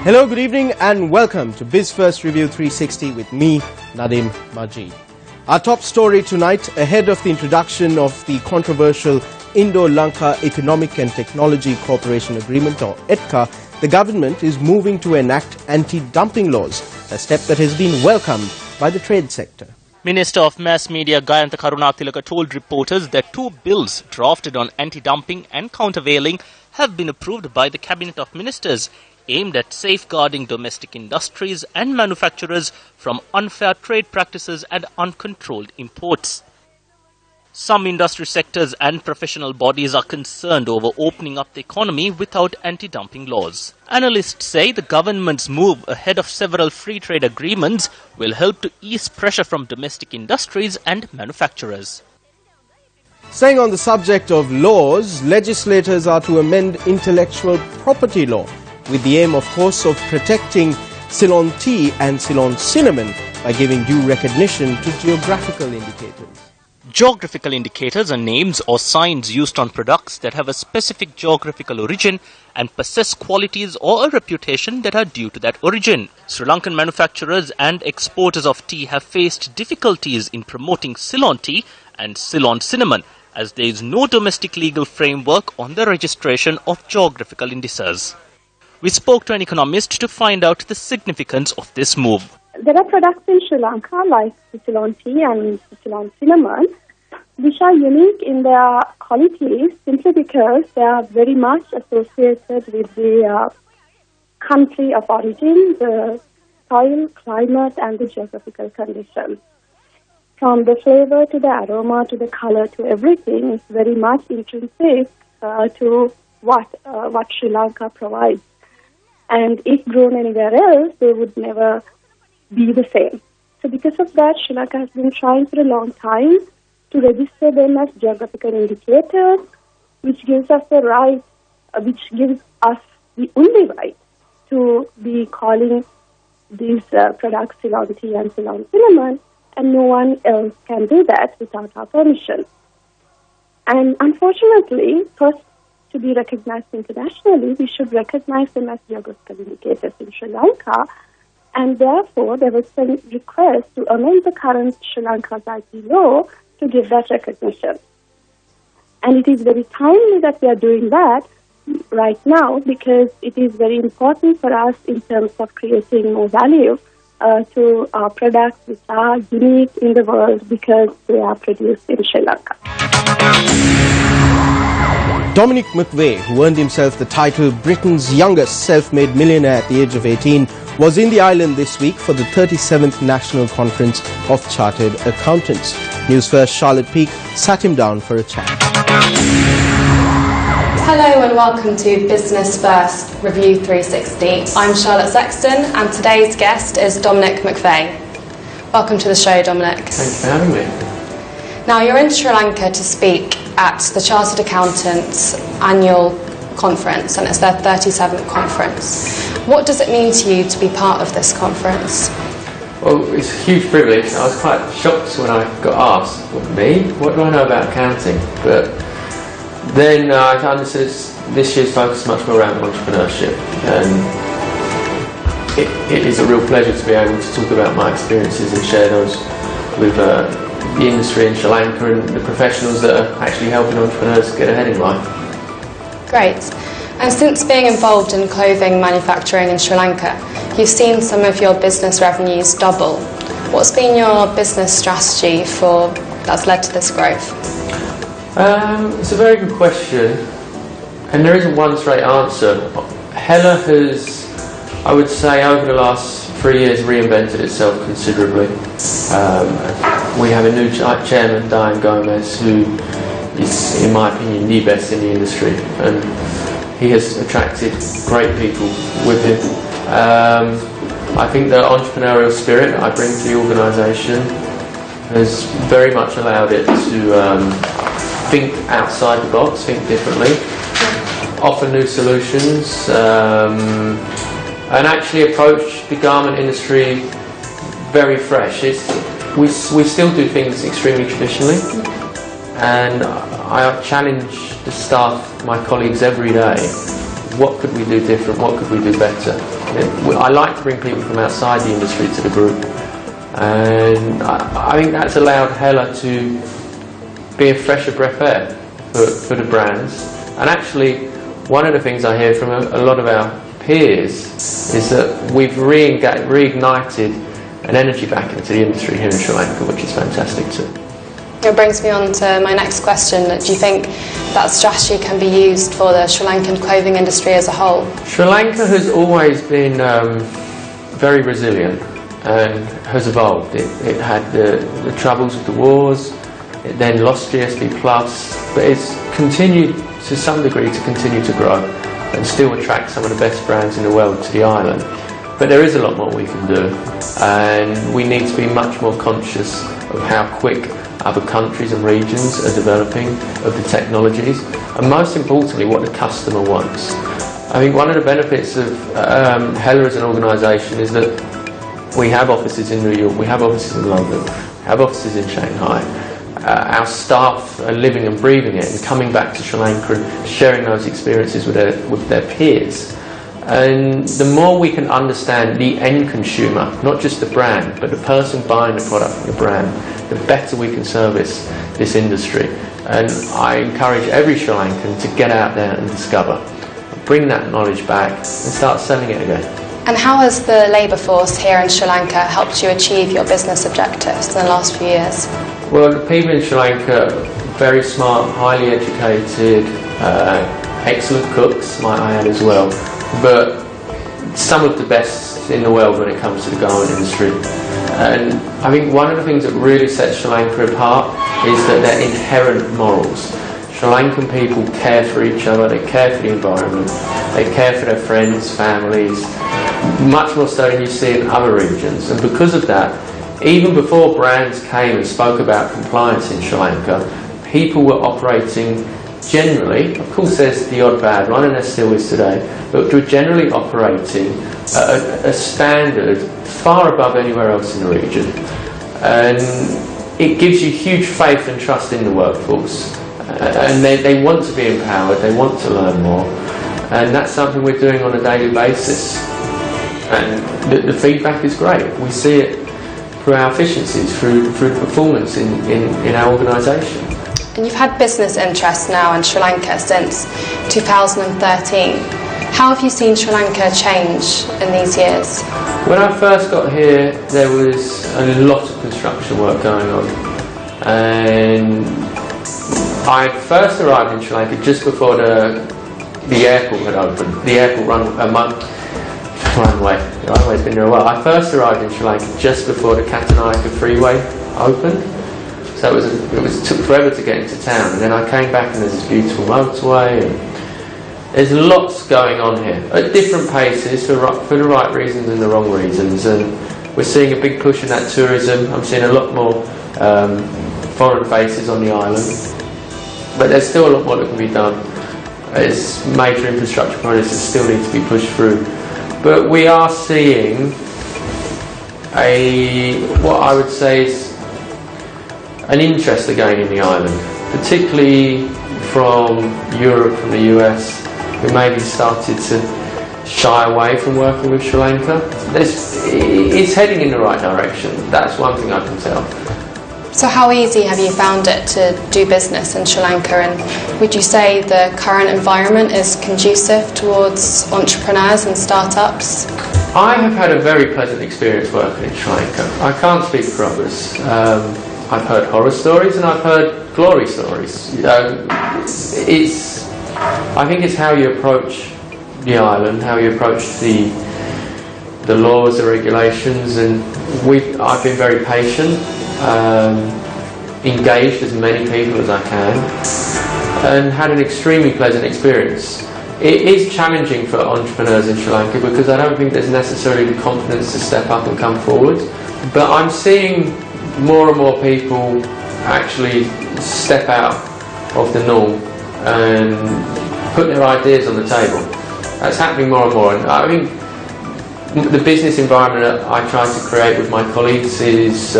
Hello, good evening and welcome to Newsfirst Review 360 with me, Nadim Majid. Our top story tonight, ahead of the introduction of the controversial Indo-Lanka Economic and Technology Cooperation Agreement, or ETCA, the government is moving to enact anti-dumping laws, a step that has been welcomed by the trade sector. Minister of Mass Media Gayantha Karunatilaka told reporters that two bills drafted on anti-dumping and countervailing have been approved by the Cabinet of Ministers, aimed at safeguarding domestic industries and manufacturers from unfair trade practices and uncontrolled imports. Some industry sectors and professional bodies are concerned over opening up the economy without anti-dumping laws. Analysts say the government's move ahead of several free trade agreements will help to ease pressure from domestic industries and manufacturers. Staying on the subject of laws, legislators are to amend intellectual property law, with the aim, of course, of protecting Ceylon tea and Ceylon cinnamon by giving due recognition to geographical indicators. Geographical indicators are names or signs used on products that have a specific geographical origin and possess qualities or a reputation that are due to that origin. Sri Lankan manufacturers and exporters of tea have faced difficulties in promoting Ceylon tea and Ceylon cinnamon, as there is no domestic legal framework on the registration of geographical indices. We spoke to an economist to find out the significance of this move. There are products in Sri Lanka like the Ceylon tea and the Ceylon cinnamon, which are unique in their qualities simply because they are very much associated with the country of origin, the soil, climate and the geographical conditions. From the flavor to the aroma to the color to everything is very much intrinsic to what Sri Lanka provides. And if grown anywhere else, they would never be the same. So because of that, Sri Lanka has been trying for a long time to register them as geographical indicators, which gives us the right, which gives us the only right to be calling these products Ceylon tea and Ceylon cinnamon, and no one else can do that without our permission. And unfortunately, first, to be recognized internationally, we should recognize them as geographical indicators in Sri Lanka, and therefore there was a request to amend the current Sri Lanka's IP law to give that recognition. And it is very timely that we are doing that right now because it is very important for us in terms of creating more value to our products which are unique in the world because they are produced in Sri Lanka. Dominic McVeigh, who earned himself the title Britain's youngest self-made millionaire at the age of 18, was in the island this week for the 37th National Conference of Chartered Accountants. Newsfirst Charlotte Peake sat him down for a chat. Hello and welcome to Business First Review 360. I'm Charlotte Sexton and today's guest is Dominic McVeigh. Welcome to the show, Dominic. Thanks for having me. Now, you're in Sri Lanka to speak at the Chartered Accountants annual conference, and it's their 37th conference. What does it mean to you to be part of this conference? Well, it's a huge privilege. I was quite shocked when I got asked, me? What do I know about accounting? But then I understood this year's focus is much more around entrepreneurship, and it is a real pleasure to be able to talk about my experiences and share those with the industry in Sri Lanka and the professionals that are actually helping entrepreneurs get ahead in life. Great. And since being involved in clothing manufacturing in Sri Lanka, you've seen some of your business revenues double. What's been your business strategy that's led to this growth? It's a very good question, and there isn't one straight answer. Hella has, I would say, over the last 3 years reinvented itself considerably. We have a new chairman, Diane Gomez, who is, in my opinion, the best in the industry, and he has attracted great people with him. I think the entrepreneurial spirit I bring to the organisation has very much allowed it to think outside the box, think differently, offer new solutions, and actually approach the garment industry very fresh. We still do things extremely traditionally, and I challenge the staff, my colleagues, every day what could we do different, what could we do better. I like to bring people from outside the industry to the group, and I think that's allowed Hella to be a fresher breath of air for the brands. And actually, one of the things I hear from a lot of our peers is that we've reignited an energy back into the industry here in Sri Lanka, which is fantastic too. It brings me on to my next question. Do you think that strategy can be used for the Sri Lankan clothing industry as a whole? Sri Lanka has always been very resilient and has evolved. It had the troubles with the wars, it then lost GSP Plus, but it's continued to some degree to continue to grow and still attract some of the best brands in the world to the island. But there is a lot more we can do, and we need to be much more conscious of how quick other countries and regions are developing of the technologies, and most importantly what the customer wants. I think one of the benefits of Hella as an organisation is that we have offices in New York, we have offices in London, we have offices in Shanghai. Our staff are living and breathing it and coming back to Sri Lanka and sharing those experiences with their peers. And the more we can understand the end consumer, not just the brand, but the person buying the product from the brand, the better we can service this industry. And I encourage every Sri Lankan to get out there and discover, bring that knowledge back and start selling it again. And how has the labour force here in Sri Lanka helped you achieve your business objectives in the last few years? Well, the people in Sri Lanka, very smart, highly educated, excellent cooks, might I add as well, but some of the best in the world when it comes to the garment industry. And I think one of the things that really sets Sri Lanka apart is that their inherent morals. Sri Lankan people care for each other, they care for the environment, they care for their friends, families, much more so than you see in other regions. And because of that, even before brands came and spoke about compliance in Sri Lanka, people were operating generally, of course there's the odd bad one and there still is today, but we're generally operating at a standard far above anywhere else in the region. And it gives you huge faith and trust in the workforce. And they want to be empowered, they want to learn more. And that's something we're doing on a daily basis. And the feedback is great. We see it through our efficiencies, through the performance in our organisation. And you've had business interests now in Sri Lanka since 2013. How have you seen Sri Lanka change in these years? When I first got here, there was a lot of construction work going on. And I first arrived in Sri Lanka just before the airport had opened. The airport runway. The runway's been there a while. I first arrived in Sri Lanka just before the Katanayake freeway opened. So it took forever to get into town, and then I came back and there's this beautiful motorway, and there's lots going on here at different paces for the right reasons and the wrong reasons. And we're seeing a big push in that tourism. I'm seeing a lot more foreign faces on the island, but there's still a lot more that can be done. There's major infrastructure projects that still need to be pushed through, but we are seeing what I would say is an interest again in the island, particularly from Europe, from the US, who maybe started to shy away from working with Sri Lanka. It's heading in the right direction. That's one thing I can tell. So how easy have you found it to do business in Sri Lanka, and would you say the current environment is conducive towards entrepreneurs and startups? I have had a very pleasant experience working in Sri Lanka. I can't speak for others. I've heard horror stories and I've heard glory stories. I think it's how you approach the island, how you approach the laws, the regulations, and I've been very patient, engaged as many people as I can, and had an extremely pleasant experience. It is challenging for entrepreneurs in Sri Lanka because I don't think there's necessarily the confidence to step up and come forward, but I'm seeing more and more people actually step out of the norm and put their ideas on the table. That's happening more and more, and I think the business environment that I try to create with my colleagues is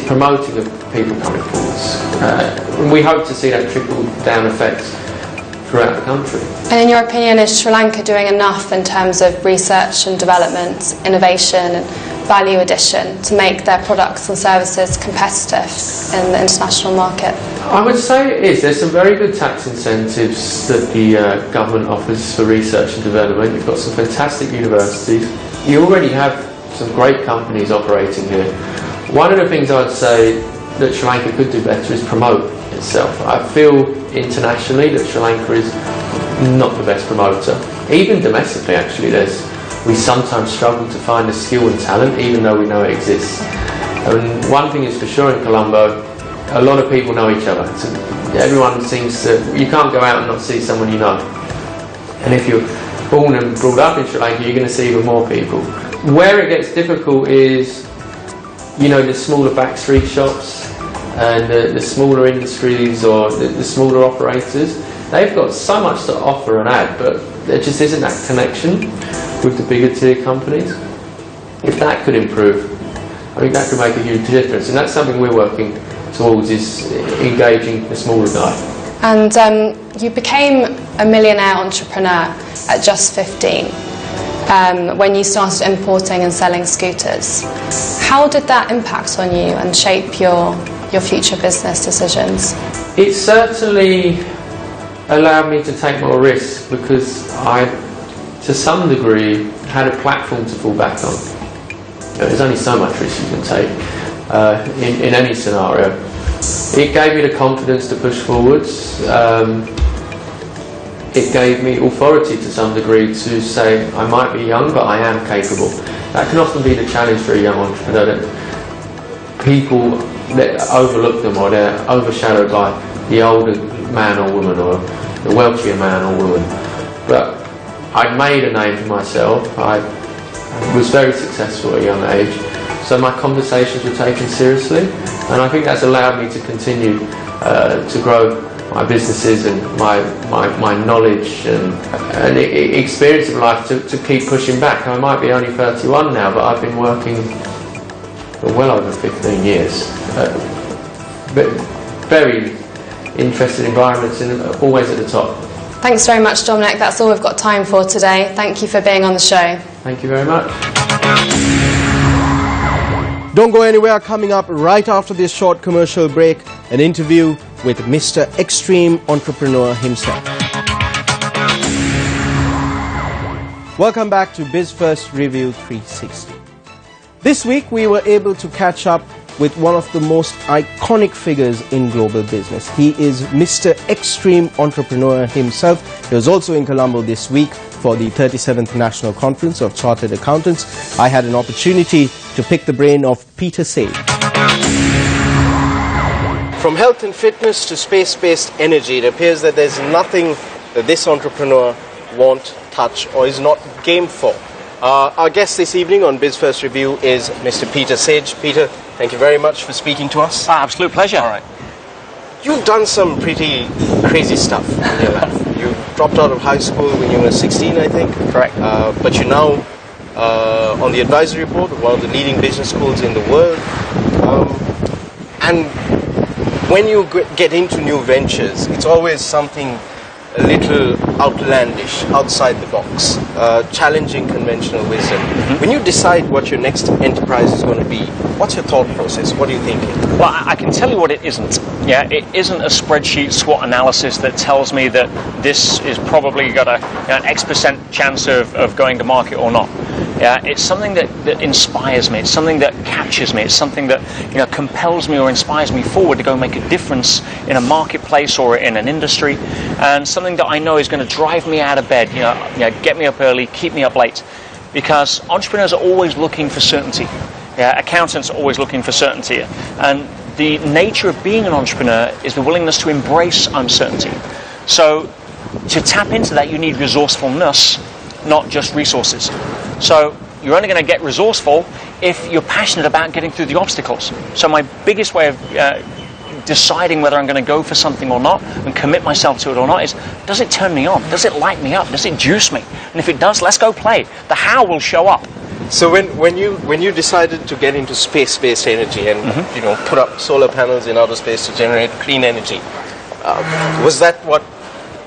promoting of people coming forwards. We hope to see that trickle down effect throughout the country. And in your opinion, is Sri Lanka doing enough in terms of research and development, innovation and value addition to make their products and services competitive in the international market? I would say it is. There's some very good tax incentives that the government offers for research and development. You've got some fantastic universities. You already have some great companies operating here. One of the things I'd say that Sri Lanka could do better is promote itself. I feel internationally that Sri Lanka is not the best promoter. Even domestically, actually, we sometimes struggle to find the skill and talent, even though we know it exists. And one thing is for sure in Colombo, a lot of people know each other. So everyone seems to, you can't go out and not see someone you know. And if you're born and brought up in Sri Lanka, you're going to see even more people. Where it gets difficult is, the smaller backstreet shops and the smaller industries or the smaller operators. They've got so much to offer and add, but there just isn't that connection with the bigger tier companies. If that could improve, I think that could make a huge difference, and that's something we're working towards, is engaging the smaller guy. And you became a millionaire entrepreneur at just 15 when you started importing and selling scooters. How did that impact on you and shape your future business decisions? It certainly allowed me to take more risks because I, to some degree, had a platform to fall back on. There's only so much risk you can take in any scenario. It gave me the confidence to push forwards. It gave me authority to some degree to say I might be young, but I am capable. That can often be the challenge for a young entrepreneur, that people that overlook them or they're overshadowed by the older man or woman or the wealthier man or woman. But I'd made a name for myself. I was very successful at a young age, so my conversations were taken seriously, and I think that's allowed me to continue to grow my businesses and my knowledge and experience of life to keep pushing back. I might be only 31 now, but I've been working for well over 15 years. Very interesting environments and always at the top. Thanks very much, Dominic. That's all we've got time for today. Thank you for being on the show. Thank you very much. Don't go anywhere. Coming up right after this short commercial break, an interview with Mr. Extreme Entrepreneur himself. Welcome back to BizFirst Review 360. This week we were able to catch up with one of the most iconic figures in global business. He is Mr. Extreme Entrepreneur himself. He was also in Colombo this week for the 37th National Conference of Chartered Accountants. I had an opportunity to pick the brain of Peter Sage. From health and fitness to space-based energy, it appears that there's nothing that this entrepreneur won't touch or is not game for. Our guest this evening on BizFirst Review is Mr. Peter Sage. Peter, thank you very much for speaking to us. Absolute pleasure. All right. You've done some pretty crazy stuff in your life. You dropped out of high school when you were 16, I think. Correct. But you're now on the advisory board of one of the leading business schools in the world. And when you get into new ventures, it's always something a little outlandish, outside the box, challenging conventional wisdom. Mm-hmm. When you decide what your next enterprise is going to be, what's your thought process? What are you thinking? Well, I can tell you what it isn't. Yeah, it isn't a spreadsheet SWOT analysis that tells me that this is probably got an X% chance of going to market or not. Yeah, it's something that inspires me. It's something that captures me. It's something that compels me or inspires me forward to go make a difference in a marketplace or in an industry, and something that I know is going to drive me out of bed. Get me up early, keep me up late, because entrepreneurs are always looking for certainty. Yeah, accountants are always looking for certainty, and the nature of being an entrepreneur is the willingness to embrace uncertainty. So, to tap into that, you need resourcefulness, not just resources. So you're only going to get resourceful if you're passionate about getting through the obstacles. So my biggest way of deciding whether I'm going to go for something or not and commit myself to it or not is, does it turn me on? Does it light me up? Does it juice me? And if it does, let's go play. The how will show up. So when you decided to get into space-based energy and put up solar panels in outer space to generate clean energy, was that what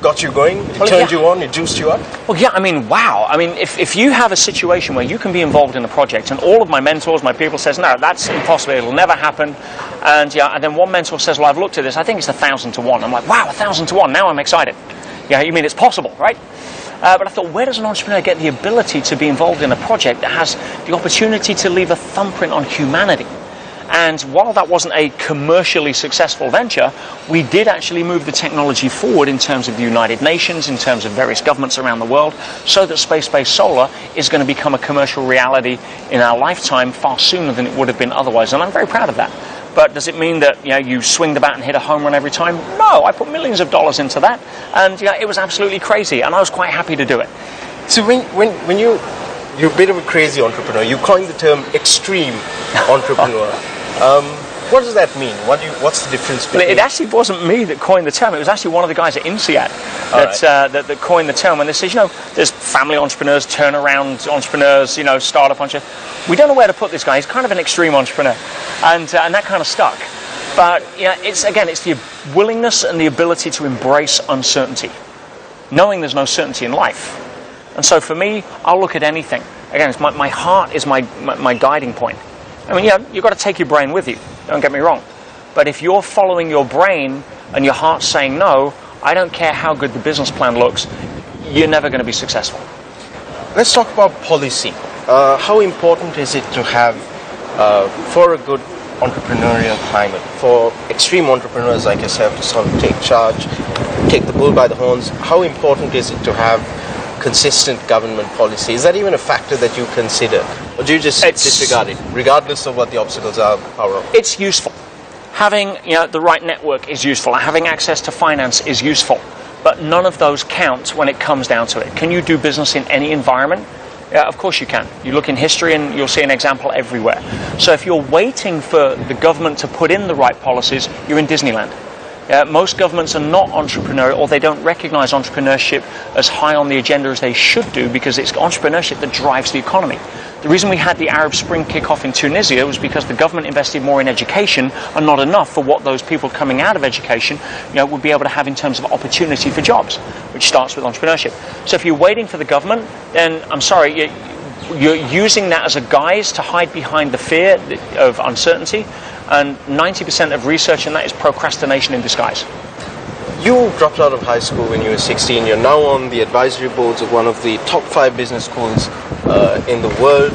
got you going? It turned you on? It juiced you up? Well, yeah, I mean, wow. I mean, if you have a situation where you can be involved in a project and all of my mentors, my people says, no, that's impossible, it'll never happen. And then one mentor says, well, I've looked at this, I think it's 1,000 to 1. I'm like, wow, 1,000 to 1, now I'm excited. Yeah, you mean it's possible, right? But I thought, where does an entrepreneur get the ability to be involved in a project that has the opportunity to leave a thumbprint on humanity? And while that wasn't a commercially successful venture, we did actually move the technology forward in terms of the United Nations, in terms of various governments around the world, so that space-based solar is going to become a commercial reality in our lifetime far sooner than it would have been otherwise. And I'm very proud of that. But does it mean that you swing the bat and hit a home run every time? No, I put millions of dollars into that, and it was absolutely crazy, and I was quite happy to do it. So when you're a bit of a crazy entrepreneur, you coined the term extreme entrepreneur. What does that mean? What's the difference between... It actually wasn't me that coined the term. It was actually one of the guys at INSEAD that coined the term. And they said, there's family entrepreneurs, turnaround entrepreneurs, startup entrepreneurs. We don't know where to put this guy. He's kind of an extreme entrepreneur. And that kind of stuck. But it's the willingness and the ability to embrace uncertainty, knowing there's no certainty in life. And so for me, I'll look at anything. Again, it's my heart is my guiding point. I mean, you've got to take your brain with you, don't get me wrong. But if you're following your brain and your heart's saying no, I don't care how good the business plan looks, you're never going to be successful. Let's talk about policy. How important is it to have, for a good entrepreneurial climate, for extreme entrepreneurs like yourself to sort of take charge, take the bull by the horns, how important is it to have consistent government policy? Is that even a factor that you consider? Or do you just disregard it, regardless of what the obstacles are? It's useful. Having the right network is useful. Having access to finance is useful. But none of those count when it comes down to it. Can you do business in any environment? Yeah, of course you can. You look in history and you'll see an example everywhere. So if you're waiting for the government to put in the right policies, you're in Disneyland. Most governments are not entrepreneurial, or they don't recognize entrepreneurship as high on the agenda as they should do, because it's entrepreneurship that drives the economy. The reason we had the Arab Spring kick-off in Tunisia was because the government invested more in education and not enough for what those people coming out of education would be able to have in terms of opportunity for jobs, which starts with entrepreneurship. So if you're waiting for the government, then I'm sorry, you're using that as a guise to hide behind the fear of uncertainty. And 90% of research in that is procrastination in disguise. You dropped out of high school when you were 16. You're now on the advisory boards of one of the top 5 business schools in the world.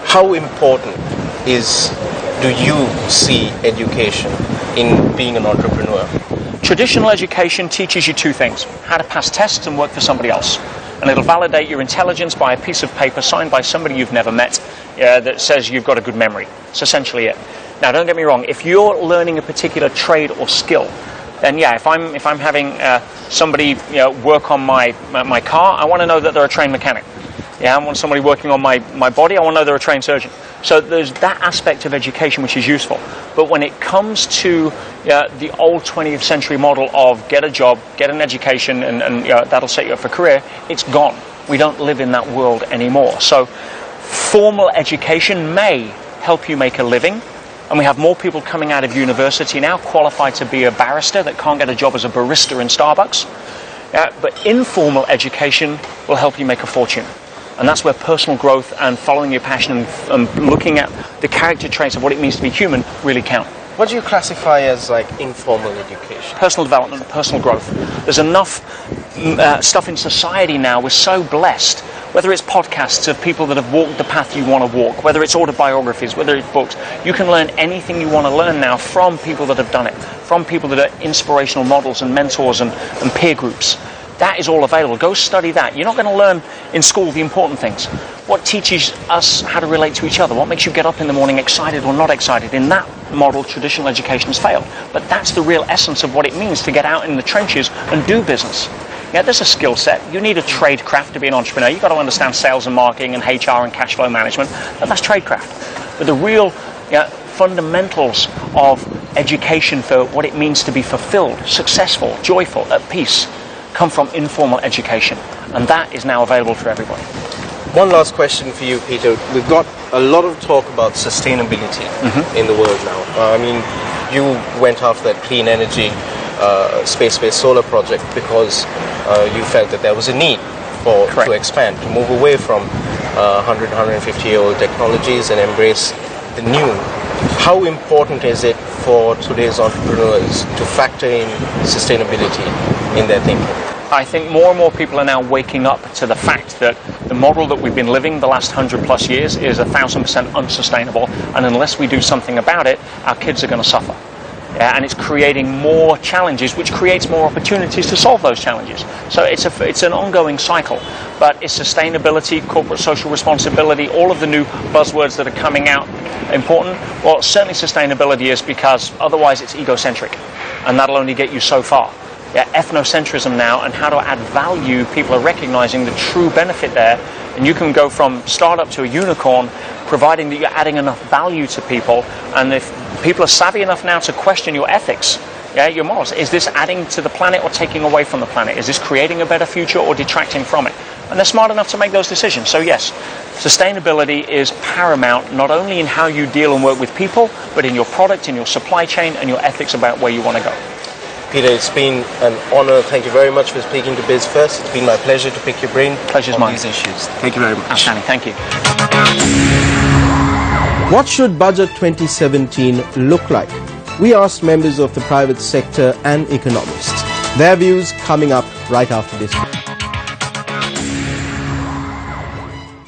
How important do you see education in being an entrepreneur? Traditional education teaches you 2 things: how to pass tests and work for somebody else. And it'll validate your intelligence by a piece of paper signed by somebody you've never met that says you've got a good memory. It's essentially it. Now, don't get me wrong. If you're learning a particular trade or skill, then if I'm having somebody work on my car, I want to know that they're a trained mechanic. I want somebody working on my body, I want to know they're a trained surgeon. So there's that aspect of education which is useful. But when it comes to the old 20th century model of get a job, get an education, and that'll set you up for a career, it's gone. We don't live in that world anymore. So formal education may help you make a living. And we have more people coming out of university now qualified to be a barrister that can't get a job as a barista in Starbucks. But informal education will help you make a fortune. And that's where personal growth and following your passion and looking at the character traits of what it means to be human really count. What do you classify as informal education? Personal development, personal growth. There's enough stuff in society now. We're so blessed. Whether it's podcasts of people that have walked the path you want to walk, whether it's autobiographies, whether it's books, you can learn anything you want to learn now from people that have done it, from people that are inspirational models and mentors and peer groups. That is all available. Go study that. You're not going to learn in school the important things. What teaches us how to relate to each other? What makes you get up in the morning excited or not excited? In that model, traditional education has failed. But that's the real essence of what it means to get out in the trenches and do business. There's a skill set. You need a trade craft to be an entrepreneur. You've got to understand sales and marketing and HR and cash flow management. But that's trade craft. But the real fundamentals of education for what it means to be fulfilled, successful, joyful, at peace, come from informal education, and that is now available for everybody. One last question for you, Peter. We've got a lot of talk about sustainability in the world now. You went after that clean energy space-based solar project because you felt that there was a need to expand, to move away from 100, 150-year-old technologies and embrace the new. How important is it for today's entrepreneurs to factor in sustainability in their thinking? I think more and more people are now waking up to the fact that the model that we've been living the last 100 plus years is 1,000% unsustainable, and unless we do something about it, our kids are going to suffer. And it's creating more challenges, which creates more opportunities to solve those challenges. So it's an ongoing cycle. But is sustainability, corporate social responsibility, all of the new buzzwords that are coming out important? Well, certainly sustainability is, because otherwise it's egocentric, and that'll only get you so far. Ethnocentrism now, and how to add value, people are recognizing the true benefit there, and you can go from startup to a unicorn, providing that you're adding enough value to people. And if people are savvy enough now to question your ethics, your morals, is this adding to the planet or taking away from the planet? Is this creating a better future or detracting from it? And they're smart enough to make those decisions. So yes, sustainability is paramount, not only in how you deal and work with people, but in your product, in your supply chain, and your ethics about where you want to go. Peter, it's been an honor. Thank you very much for speaking to BizFirst. It's been my pleasure to pick your brain on these issues. Thank you very much. Outstanding. Thank you. What should Budget 2017 look like? We asked members of the private sector and economists. Their views coming up right after this.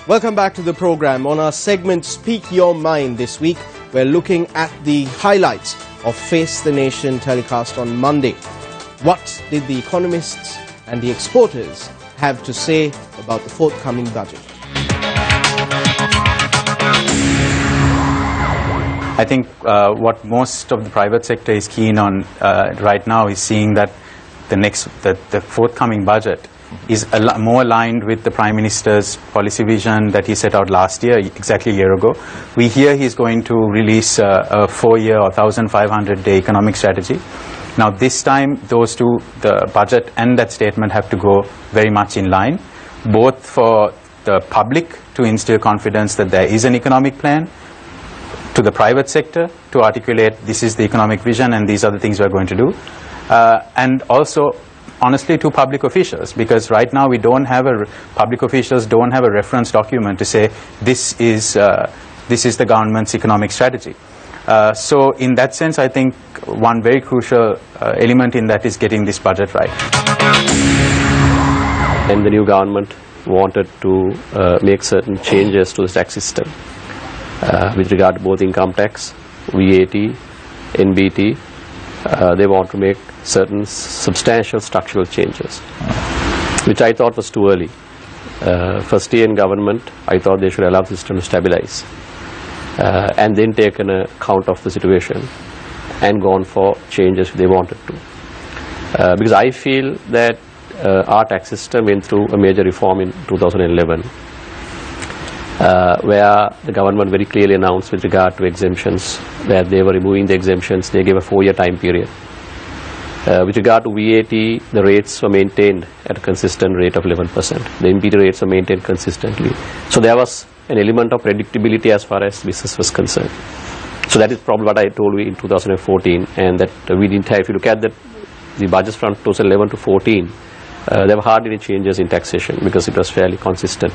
Welcome back to the program. On our segment Speak Your Mind this week, we're looking at the highlights of Face the Nation telecast on Monday. What did the economists and the exporters have to say about the forthcoming budget? I think what most of the private sector is keen on right now is seeing that the forthcoming budget is more aligned with the Prime Minister's policy vision that he set out last year, exactly a year ago. We hear he's going to release a 4-year or 1,500-day economic strategy. Now this time, those two, the budget and that statement, have to go very much in line, both for the public to instill confidence that there is an economic plan, to the private sector to articulate this is the economic vision and these are the things we're going to do, and also honestly to public officials, because right now public officials don't have a reference document to say this is the government's economic strategy. So in that sense, I think one very crucial element in that is getting this budget right. And the new government wanted to make certain changes to the tax system with regard to both income tax, VAT, NBT. They want to make certain substantial structural changes, which I thought was too early. First year in government, I thought they should allow the system to stabilize and then take an account of the situation and gone for changes if they wanted to. Because I feel that our tax system went through a major reform in 2011, where the government very clearly announced with regard to exemptions that they were removing the exemptions. They gave a 4-year time period. With regard to VAT, the rates were maintained at a consistent rate of 11%. The NBT rates were maintained consistently. So there was an element of predictability as far as business was concerned. So that is probably what I told you in 2014, and that we didn't have, if you look at the budgets from 2011 to 14, there were hardly any changes in taxation because it was fairly consistent.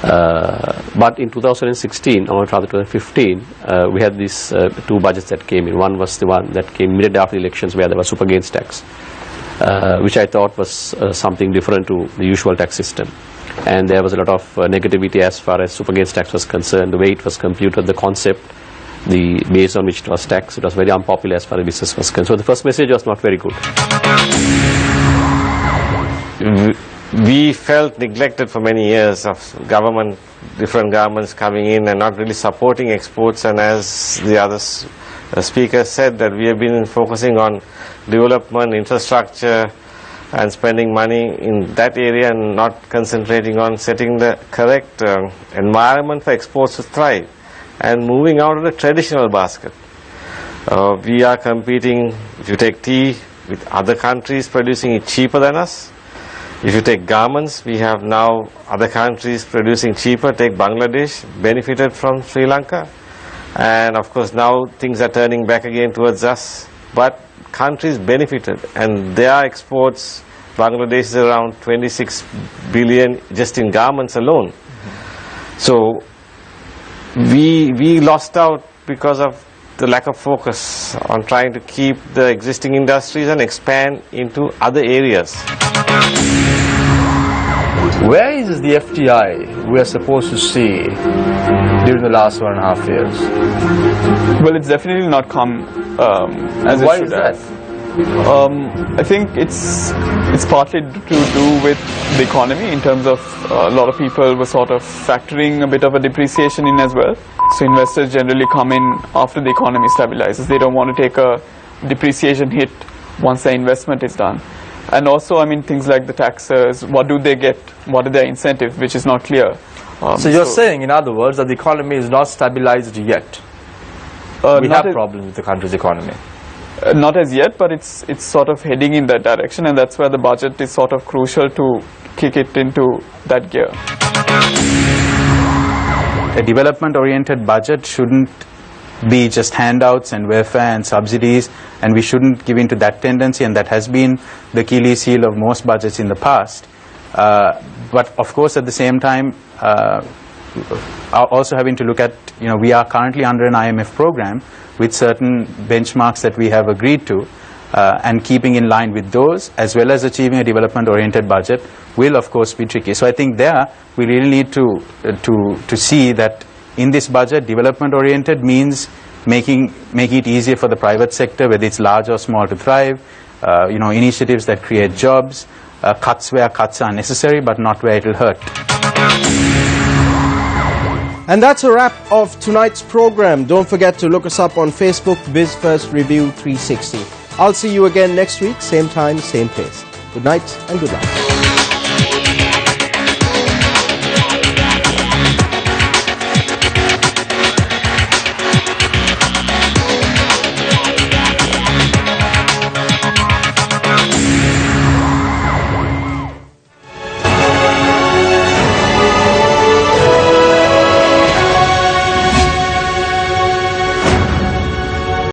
But in 2016, or rather 2015, we had these two budgets that came in. One was the one that came immediately after the elections, where there was super gains tax, which I thought was something different to the usual tax system. And there was a lot of negativity as far as super gains tax was concerned, the way it was computed, the concept, the base on which it was taxed. It was very unpopular as far as business was concerned. So the first message was not very good. We felt neglected for many years of different governments coming in and not really supporting exports, and as the other speakers said, that we have been focusing on development, infrastructure and spending money in that area and not concentrating on setting the correct environment for exports to thrive and moving out of the traditional basket. We are competing, if you take tea, with other countries producing it cheaper than us. If you take garments, we have now other countries producing cheaper. Take Bangladesh, benefited from Sri Lanka. And of course now things are turning back again towards us. But countries benefited, and their exports, Bangladesh is around 26 billion just in garments alone. So we lost out because of the lack of focus on trying to keep the existing industries and expand into other areas. Where is the FDI we are supposed to see during the last 1.5 years? Well, it's definitely not come as Why it should is that? have. I think it's partly to do with the economy in terms of a lot of people were sort of factoring a bit of a depreciation in as well. So investors generally come in after the economy stabilizes. They don't want to take a depreciation hit once the investment is done. And also, I mean, things like the taxes, what do they get? What are their incentives, which is not clear. So you're saying, in other words, that the economy is not stabilized yet? We have problems with the country's economy. Not as yet, but it's sort of heading in that direction, and that's where the budget is sort of crucial to kick it into that gear. A development-oriented budget shouldn't be just handouts and welfare and subsidies, and we shouldn't give in to that tendency, and that has been the Achilles heel of most budgets in the past. But of course, at the same time, also having to look at, we are currently under an IMF program with certain benchmarks that we have agreed to, and keeping in line with those, as well as achieving a development-oriented budget, will of course be tricky. So I think there we really need to see that in this budget, development-oriented means making it easier for the private sector, whether it's large or small, to thrive. Initiatives that create jobs, cuts where cuts are necessary, but not where it will hurt. And that's a wrap of tonight's program. Don't forget to look us up on Facebook, BizFirst Review 360. I'll see you again next week, same time, same place. Good night and good luck.